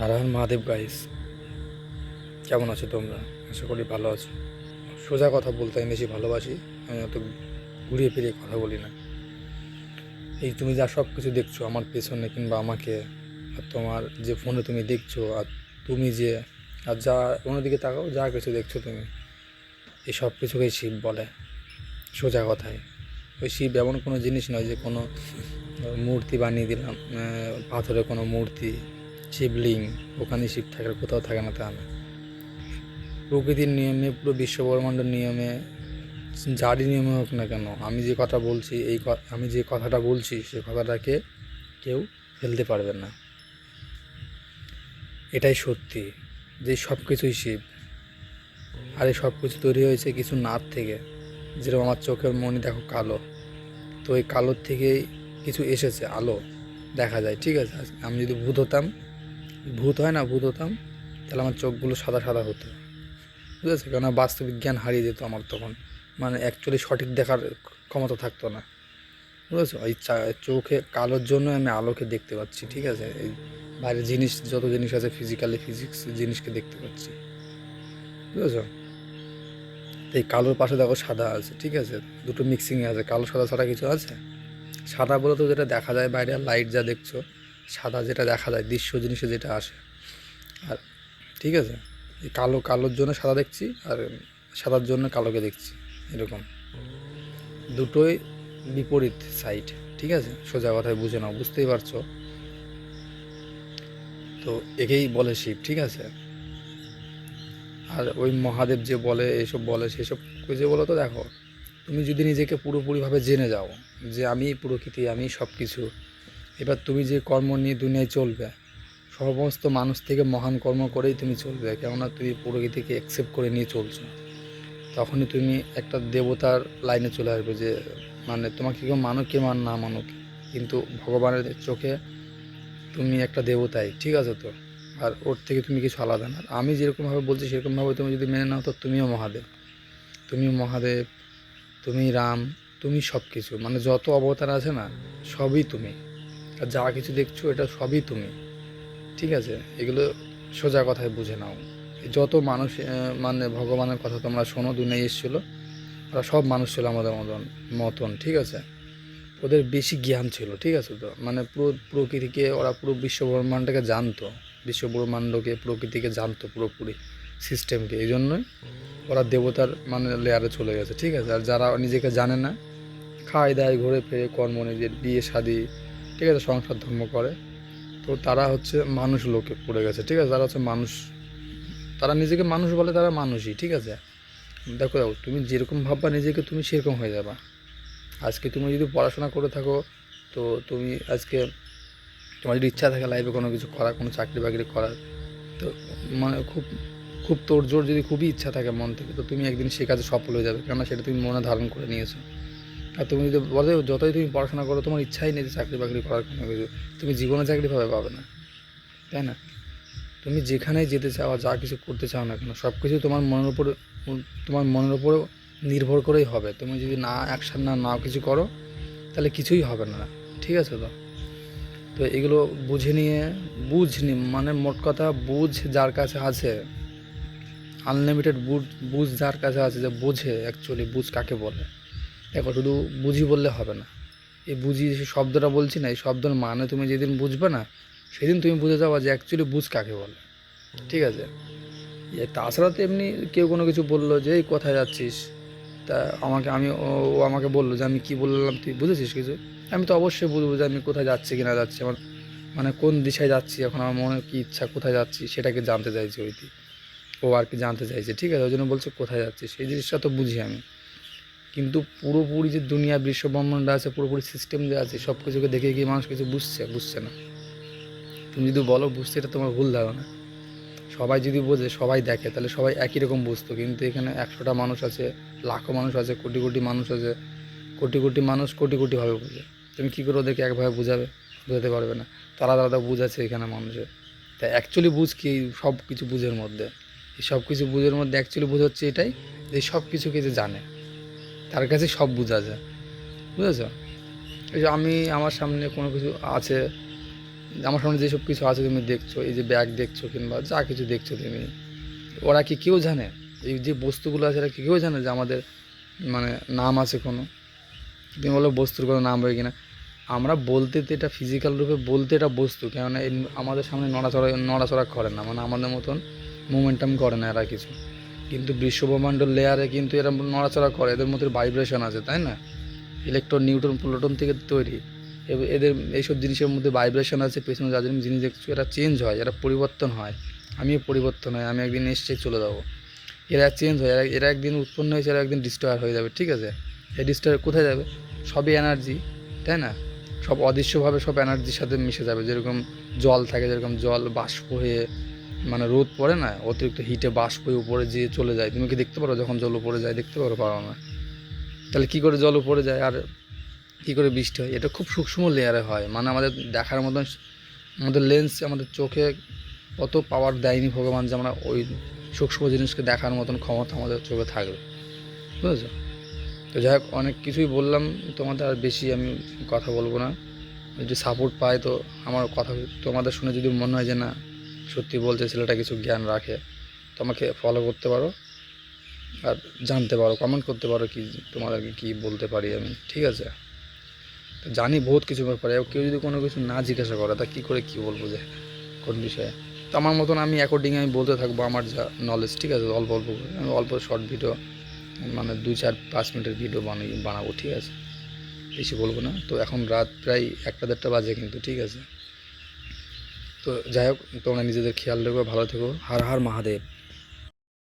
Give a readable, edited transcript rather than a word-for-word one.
Har Har Mahadev guys, কেমন আছো তোমরা? আশা করি ভালো আছো। সোজা কথা বলতে আমি বেশি ভালোবাসি। আমি অত ঘুরিয়ে ফিরিয়ে কথা বলি না। এই তুমি যা সব কিছু দেখছো আমার পেছনে কিংবা আমাকে, আর তোমার যে ফোনে তুমি দেখছো, আর তুমি যে আর যা অন্যদিকে তাকাও, যা কিছু দেখছো তুমি, এই সব কিছুকেই শিব বলে। সোজা কথায় ওই শিব এমন কোনো জিনিস নয় যে কোনো মূর্তি বানিয়ে দিলাম, পাথরের কোনো মূর্তি, শিবলিঙ্গ, ওখানে শিব থাকার কোথাও থাকে না তা না। প্রকৃতির নিয়মে, পুরো বিশ্বব্রহ্মাণ্ডের নিয়মে, যারই নিয়মে হোক না কেন, আমি যে কথা বলছি আমি যে কথাটা বলছি সে কথাটাকে কেউ ফেলতে পারবে না। এটাই সত্যি যে সব কিছুই শিব। আর এই সব কিছু তৈরি হয়েছে কিছু নাদ থেকে। যেরকম আমার চোখের মনি দেখো কালো, তো এই কালোর থেকেই কিছু এসেছে, আলো দেখা যায়। ঠিক আছে, আমি যদি ভূত হতাম, ভূত হয় না, ভূত হতাম, তাহলে আমার চোখগুলো সাদা সাদা হতো। বুঝেছে? কেননা বাস্তবিক জ্ঞান হারিয়ে যেত আমার তখন, মানে অ্যাকচুয়ালি সঠিক দেখার ক্ষমতা থাকতো না। বুঝেছো? এই চোখে কালোর জন্য আমি আলোকে দেখতে পাচ্ছি। ঠিক আছে, এই বাইরের জিনিস, যত জিনিস আছে ফিজিক্যালি, ফিজিক্স জিনিসকে দেখতে পাচ্ছি। বুঝেছো? তো এই কালোর পাশে দেখো সাদা আছে। ঠিক আছে, দুটো মিক্সিংয়ে আছে, কালো সাদা ছাড়া কিছু আছে? সাদা বলে তো যেটা দেখা যায় বাইরে, লাইট যা দেখছো, সাদা যেটা দেখা যায় দৃশ্য জিনিসে যেটা আসে। আর ঠিক আছে, এই কালোর জন্য সাদা দেখছি, আর সাদার জন্য কালোকে দেখছি, এরকম দুটোই বিপরীত সাইড। ঠিক আছে, সোজা কথায় বুঝে নাও, বুঝতেই পারছো? তো একেই বলে শিব। ঠিক আছে, আর ওই মহাদেব যে বলে এসব বলে, সেসব যে বলো তো, দেখো তুমি যদি নিজেকে পুরোপুরিভাবে জেনে যাও যে আমি প্রকৃতি, আমি সব কিছু, এবার তুমি যে কর্ম নিয়ে দুনিয়ায় চলবে, সমস্ত মানুষ থেকে মহান কর্ম করেই তুমি চলবে, কেননা তুমি প্রকৃতিকে অ্যাকসেপ্ট করে নিয়ে চলছো। তখনই তুমি একটা দেবতার লাইনে চলে আসবে, যে মানে তোমাকে কেউ মানুক কে না মানুক, কিন্তু ভগবানের চোখে তুমি একটা দেবতাই। ঠিক আছে তো, আর ওর থেকে তুমি কিছু আলাদা না। আমি যেরকমভাবে বলছি সেরকমভাবে তুমি যদি মেনে নাও, তো তুমিও মহাদেব, তুমিও মহাদেব, তুমি রাম, তুমি সব কিছু, মানে যত অবতার আছে না, সবই তুমি। আর যা কিছু দেখছো এটা সবই তুমি। ঠিক আছে, এগুলো সোজা কথায় বুঝে নাও। যত মানুষ মানে ভগবানের কথা তোমরা শোনো, দুনিয়ায় এসেছিলো, ওরা সব মানুষ ছিল আমাদের মতন। ঠিক আছে, ওদের বেশি জ্ঞান ছিল। ঠিক আছে তো, মানে পুরো প্রকৃতিকে ওরা, পুরো বিশ্বব্রহ্মাণ্ডকে জানতো, বিশ্বব্রহ্মাণ্ডকে প্রকৃতিকে জানতো পুরোপুরি, সিস্টেমকে। এই জন্যই ওরা দেবতার মানে লেয়ারে চলে গেছে। ঠিক আছে, আর যারা নিজেকে জানে না, খায় দায় ঘুরে ফিরে কর্ম, নিজের বিয়ে শাদি, ঠিক আছে, সংসার ধর্ম করে, তো তারা হচ্ছে মানুষ লোকে পড়ে গেছে। ঠিক আছে, তারা হচ্ছে মানুষ, তারা নিজেকে মানুষ বলে, তারা মানুষই। ঠিক আছে, দেখো দেখো তুমি যেরকম ভাববা নিজেকে, তুমি সেরকম হয়ে যাবা। আজকে তুমি যদি পড়াশোনা করে থাকো, তো তুমি আজকে, তোমার যদি ইচ্ছা থাকে লাইফে কোনো কিছু করার, কোনো চাকরি বাকরি করার, তো মানে খুব খুব তোড়জোড় যদি খুবই ইচ্ছা থাকে মন থেকে, তো তুমি একদিন সে কাজে সফল হয়ে যাবে, কেননা সেটা তুমি মনে ধারণ করে নিয়েছো। আর তুমি যদি বলো যতই তুমি পড়াশোনা করো, তোমার ইচ্ছাই নেই যে চাকরি বাকরি করার কোনো কিছু, তুমি জীবনে চাকরি পাবে না, তাই না? তুমি যেখানেই যেতে চাও আর যা কিছু করতে চাও না কেন, সব কিছু তোমার মনের উপর নির্ভর করেই হবে। তুমি যদি না অ্যাকশান না কিছু করো, তাহলে কিছুই হবে না। ঠিক আছে তো, তো এগুলো বুঝে নিয়ে, মানে মোট কথা বুঝ যার কাছে আছে, আনলিমিটেড বুঝ যার কাছে আছে, যে বোঝে অ্যাকচুয়ালি বুঝ কাকে বলে। দেখো শুধু বুঝি বললে হবে না, এই বুঝি যে শব্দটা বলছি না, এই শব্দের মানে তুমি যেদিন বুঝবে না, সেদিন তুমি বুঝে যাবা যে অ্যাকচুয়ালি বুঝ কাকে বলে। ঠিক আছে, তাছাড়া তো এমনি কেউ কোনো কিছু বললো যে এই কোথায় যাচ্ছিস, তা ও আমাকে বললো যে আমি কি বললাম, তুই বুঝেছিস কিছু? আমি তো অবশ্যই বুঝবো যে আমি কোথায় যাচ্ছি কি না যাচ্ছি, আমার মানে কোন দিশায় যাচ্ছি, এখন আমার মনে কি ইচ্ছা, কোথায় যাচ্ছি সেটাকে জানতে চাইছি ও আর কি জানতে চাইছে। ঠিক আছে, ওই জন্য বলছে কোথায় যাচ্ছি, সেই জিনিসটা তো বুঝি আমি। কিন্তু পুরোপুরি যে দুনিয়া বিশ্ব ব্রহ্মাণ্ড আছে, পুরোপুরি সিস্টেম যে আছে, সব কিছুকে দেখে গিয়ে মানুষ কিছু বুঝছে না। তুমি যদি বলো বুঝতে, এটা তোমার ভুল ধারণা। সবাই যদি বোঝে, সবাই দেখে, তাহলে সবাই একই রকম বুঝতো। কিন্তু এখানে 100টা মানুষ আছে, লাখো মানুষ আছে, কোটি কোটি মানুষ আছে, কোটি কোটি মানুষ কোটি কোটিভাবে বোঝে। তুমি কী করে ওদেরকে একভাবে বোঝাতে পারবে না। তো আলাদা আলাদা বুঝ আছে এখানে মানুষের। তাই অ্যাকচুয়ালি বুঝ কি, সব কিছু বুঝের মধ্যে, এই সব কিছু বুঝের মধ্যে অ্যাকচুয়ালি বুঝ হচ্ছে এটাই, যে সব কিছুকে যে জানে, তার কাছে সব বুঝা যায়। বুঝেছ? এই যে আমার সামনে কোনো কিছু আছে, আমার সামনে যেসব কিছু আছে তুমি দেখছো, এই যে ব্যাগ দেখছো কিংবা যা কিছু দেখছো তুমি, ওরা কি কেউ জানে এই যে বস্তুগুলো আছে এরা কি কেউ জানে যে আমাদের মানে নাম আছে কোনো? তুমি বলো বস্তুর কোনো নাম হয় কিনা? আমরা বলতে তো এটা ফিজিক্যাল রূপে বলতে এটা বস্তু, কেননা আমাদের সামনে নড়াচড়া নড়াচড়া করে না, মানে আমাদের মতন মোমেন্টাম করে না এরা কিছু। কিন্তু বিশ্বব্রহ্মাণ্ড লেয়ারে কিন্তু এরা নড়াচড়া করে, এদের মধ্যে ভাইব্রেশন আছে, তাই না? ইলেকট্রন নিউট্রন প্লুটন থেকে তৈরি। এদের এইসব জিনিসের মধ্যে ভাইব্রেশন আছে, পেছনে যা জিনিস দেখছো এরা চেঞ্জ হয়, এরা পরিবর্তন হয়। আমিও পরিবর্তন হয়, আমি একদিন নিশ্চয়ই চলে যাবো। এরা চেঞ্জ হয়, এরা একদিন উৎপন্ন হয়েছে, এরা একদিন ডিস্ট্রয়ার হয়ে যাবে, ঠিক আছে? এই ডিস্ট্রয়ার কোথায় যাবে? সবই এনার্জি, তাই না? সব অদৃশ্যভাবে সব এনার্জির সাথে মিশে যাবে। যেরকম জল থাকে, যেরকম জল বাষ্প হয়ে মানে রোদ পড়ে না, অতিরিক্ত হিটে বাষ্প হয়ে উপরে যেয়ে চলে যায়। তুমি কি দেখতে পারো যখন জল উপরে যায়? দেখতে পারো না। তাহলে কী করে জল উপরে যায় আর কী করে বৃষ্টি হয়? এটা খুব সূক্ষ্ম লেয়ারে হয়, মানে আমাদের দেখার মতন আমাদের লেন্স, আমাদের চোখে অত পাওয়ার দেয়নি ভগবান যে আমরা ওই সূক্ষ্ম জিনিসকে দেখার মতন ক্ষমতা আমাদের চোখে থাকবে, বুঝেছো? তো যাই হোক, অনেক কিছুই বললাম তোমাদের, আর বেশি আমি কথা বলবো না। যদি সাপোর্ট পাই তো আমার কথা তোমাদের শুনে যদি মনে হয় যে না সত্যি বলছে ছেলেটা, কিছু জ্ঞান রাখে, তো আমাকে ফলো করতে পারো আর জানতে পারো, কমেন্ট করতে পারো কি তোমাদেরকে কী বলতে পারি আমি, ঠিক আছে? তো জানি বহুত কিছু ব্যাপারে, কেউ যদি কোনো কিছু না জিজ্ঞাসা করে তা কী করে কী বলবো যে কোন বিষয়ে? তো আমার মতন আমি অ্যাকর্ডিং আমি বলতে থাকবো আমার যা নলেজ, ঠিক আছে? অল্প অল্প করে আমি অল্প শর্ট ভিডিও মানে 2-4-5 মিনিটের ভিডিও বানাবো, ঠিক আছে? বেশি বলবো না। তো এখন রাত প্রায় 1টা-1:30 বাজে কিন্তু, ঠিক আছে? তো যাই হোক, তোমরা নিজেদের খেয়াল রেখো, ভালো থেকো। হর হর মহাদেব।